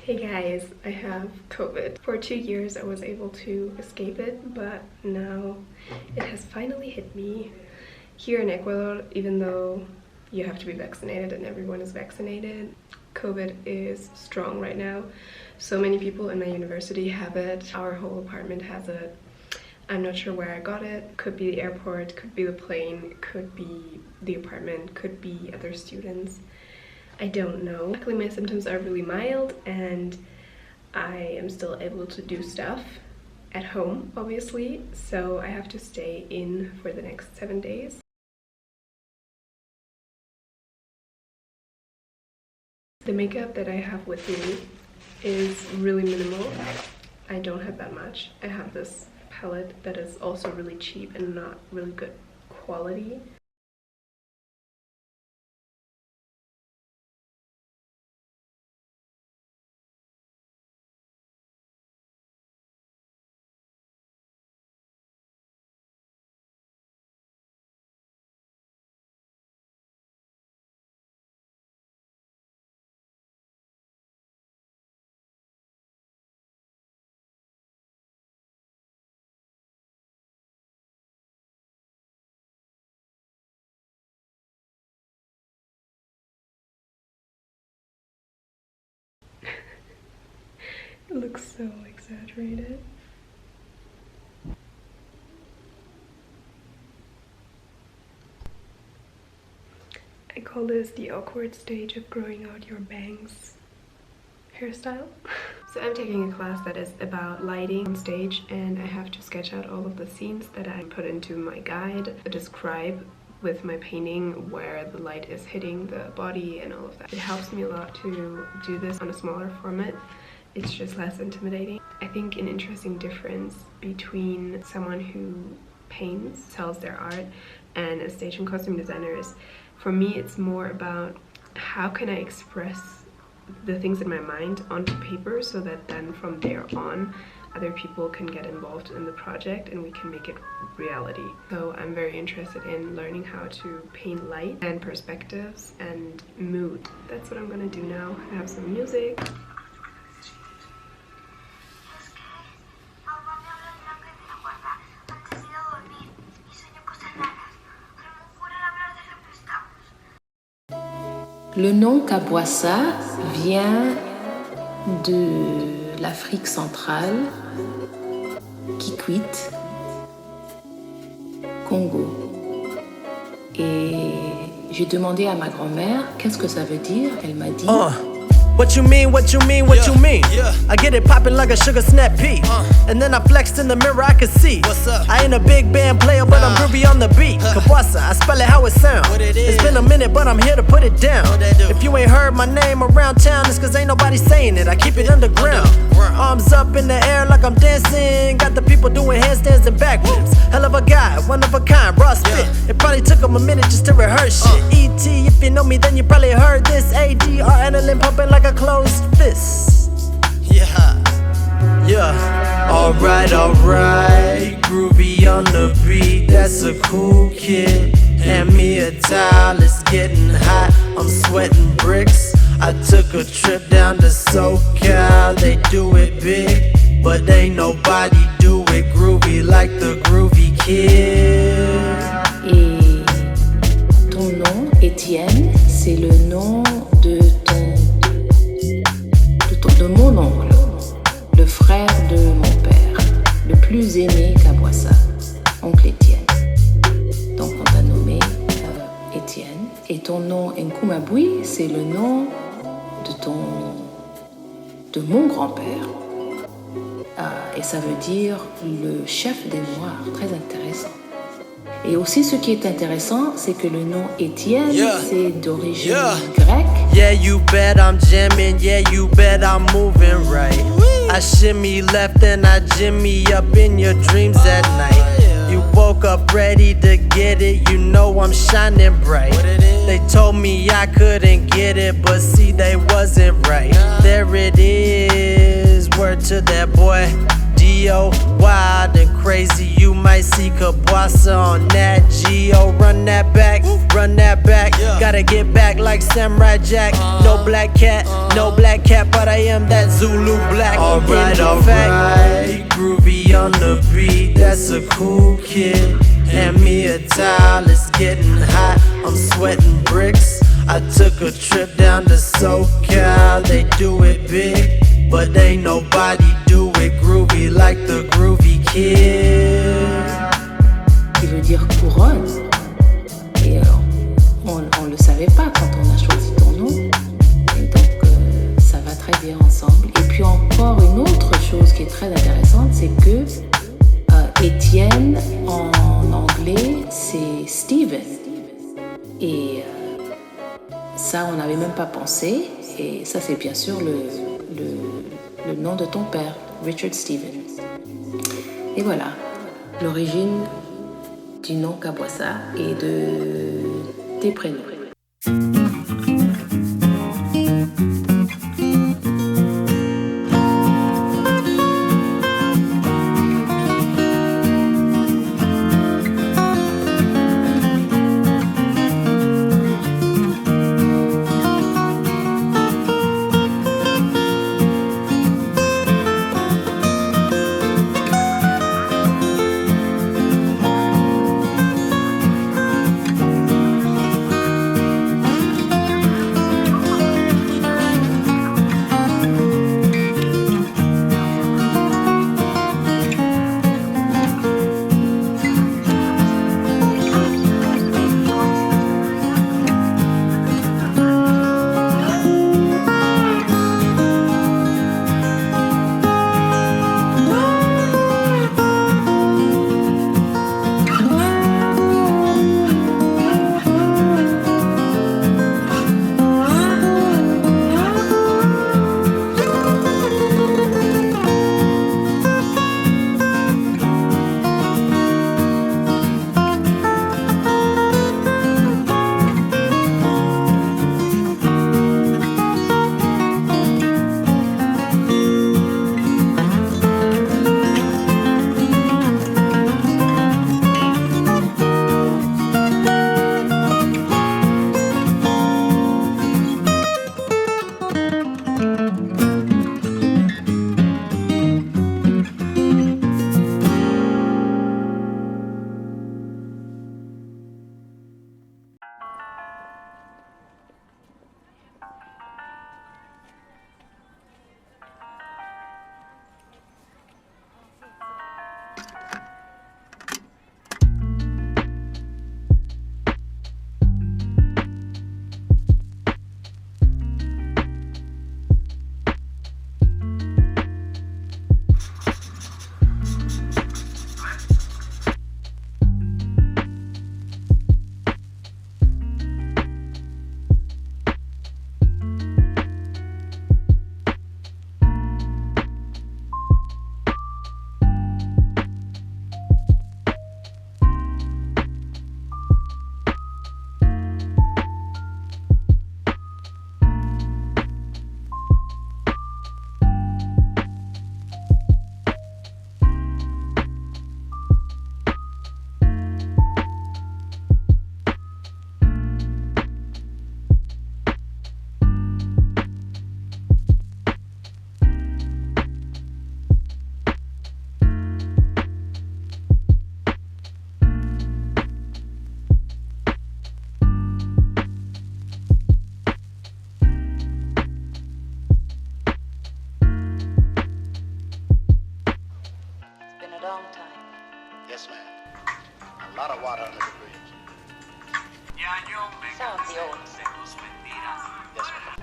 Hey guys, I have COVID. For 2 years I was able to escape it, but now it has finally hit me. Here in Ecuador, even though you have to be vaccinated and everyone is vaccinated, COVID is strong right now. So many people in my university have it. Our whole apartment has it. I'm not sure where I got it. Could be the airport, could be the plane, could be the apartment, could be other students. I don't know. Luckily my symptoms are really mild and I am still able to do stuff at home, obviously, so I have to stay in for the next 7 days. The makeup that I have with me is really minimal. I don't have that much. I have this palette that is also really cheap and not really good quality. It looks so exaggerated. I call this the awkward stage of growing out your bangs hairstyle. So I'm taking a class that is about lighting on stage, and I have to sketch out all of the scenes that I put into my guide, describe with my painting where the light is hitting the body and all of that. It helps me a lot to do this on a smaller format. It's just less intimidating. I think an interesting difference between someone who paints, sells their art, and a stage and costume designer is, for me, it's more about how can I express the things in my mind onto paper so that then from there on other people can get involved in the project and we can make it reality. So I'm very interested in learning how to paint light and perspectives and mood. That's what I'm gonna do now. I have some music. Le nom Kabuasa vient de l'Afrique centrale, Kikwit, Congo. Et j'ai demandé à ma grand-mère qu'est-ce que ça veut dire. Elle m'a dit What you mean, what you mean, what you mean? I get it poppin' like a sugar snap pea. And then I flexed in the mirror, I could see. What's up? I ain't a big band player, but I'm groovy on the beat. Kabwasa, I spell it how it sound. It's been a minute, but I'm here to put it down. If you ain't heard my name around town, it's cause ain't nobody saying it. I keep it underground. Arms up in the air like I'm dancing. Got the people doing handstands and backflips. Hell of a guy, one of a kind, raw spit. It probably took him a minute just to rehearse shit. E.T., if you know me, then you probably heard this. A.D.R. adrenaline pumping like a closed fist. Yeah. Alright, groovy on the beat, that's a cool kid. Hand me a towel, it's getting hot, I'm sweating bricks. I took a trip down to SoCal, they do it big, but ain't nobody do it groovy like the groovy kid. Et ton nom, Étienne, c'est le nom de mon oncle, le frère de mon père, le plus aîné Kabuasa, oncle Étienne. Donc on t'a nommé Étienne. Et ton nom Nkumabui, c'est le nom de mon grand-père. Et ça veut dire le chef des Noirs, très intéressant. Et aussi ce qui est intéressant, c'est que le nom Étienne, c'est d'origine grecque. Yeah, you bet I'm jamming, yeah, you bet I'm moving right. I shimmy left and I jimmy up in your dreams at night. You woke up ready to get it, you know I'm shining bright. They told me I couldn't get it, but see they wasn't right. There it is, word to that boy. Dio, wild and crazy, you might see Kabwasa on Nat Geo. Run that back. run that back. Gotta get back like Samurai Jack. No black cat, but I am that Zulu black. Alright, groovy on the beat, that's a cool kid. Hand me a towel, it's getting hot, I'm sweating bricks. I took a trip down to SoCal, they do it big, but ain't nobody do it groovy like the groovy kid. Qui veut dire couronne. Et on le savait pas quand on a choisi ton nom. Et donc ça va très bien ensemble. Et puis encore une autre chose qui est très intéressante, c'est que Étienne en anglais c'est Steven. Et ça on n'avait même pas pensé. Et ça c'est bien sûr le nom de ton père, Richard Stevens. Et voilà, l'origine du nom Kabuasa et de tes prénoms. Yes, ma'am. A lot of water under the bridge. Sounds the old. Yes, ma'am.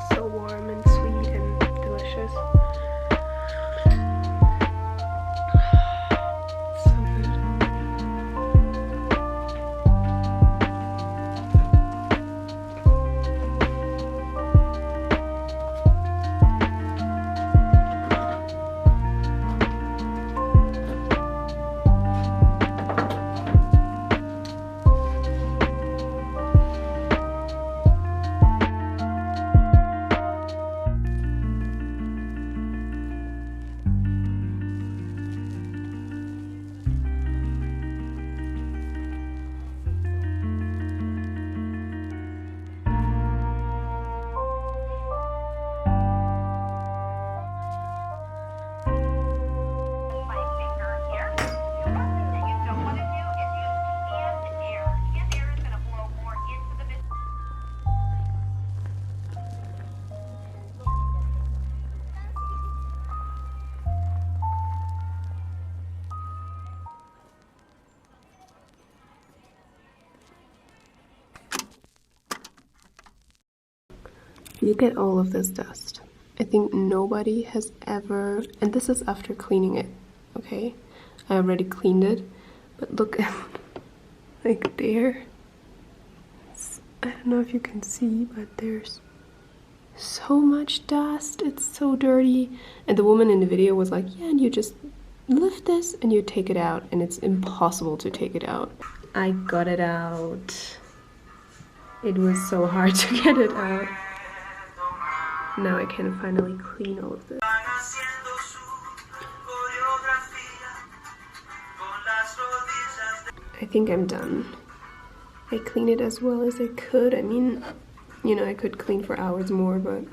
So warm and sweet and delicious. So good. Look at all of this dust. I think nobody has ever, and this is after cleaning it, okay? I already cleaned it, but look at, like there. I don't know if you can see, but there's so much dust. It's so dirty. And the woman in the video was like, yeah, and you just lift this and you take it out, and it's impossible to take it out. I got it out. It was so hard to get it out. Now I can finally clean all of this. I think I'm done. I cleaned it as well as I could. I mean, you know, I could clean for hours more, but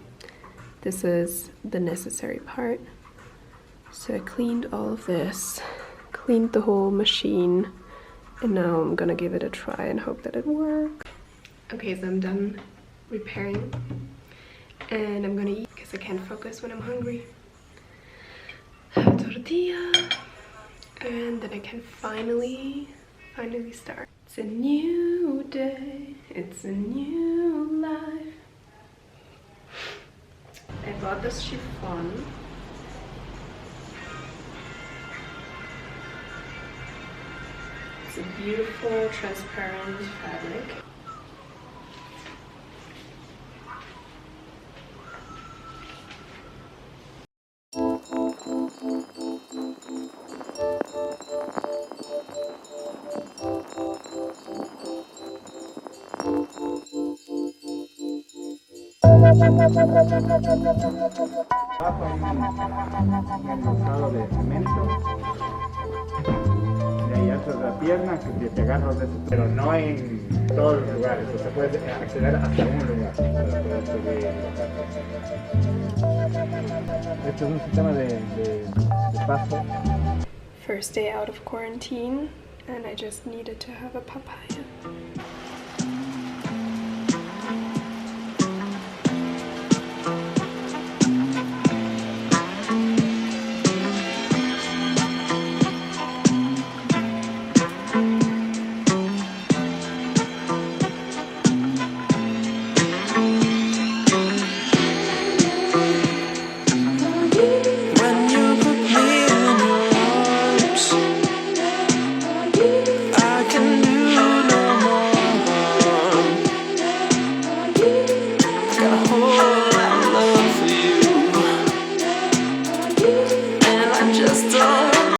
this is the necessary part. So I cleaned all of this, cleaned the whole machine, and now I'm gonna give it a try and hope that it works. Okay, so I'm done repairing, and I'm gonna eat because I can't focus when I'm hungry. Have a tortilla, and then I can finally start. It's a new day, it's a new life. I bought this chiffon. It's a beautiful transparent fabric. Abajo en el estado de cemento, de ahí hacia la pierna, que te agarras de eso, pero no en todos los lugares, o sea, puedes acceder hasta un lugar para poder subir y bajar. Este es un sistema de paso. First day out of quarantine, and I just needed to have a papaya.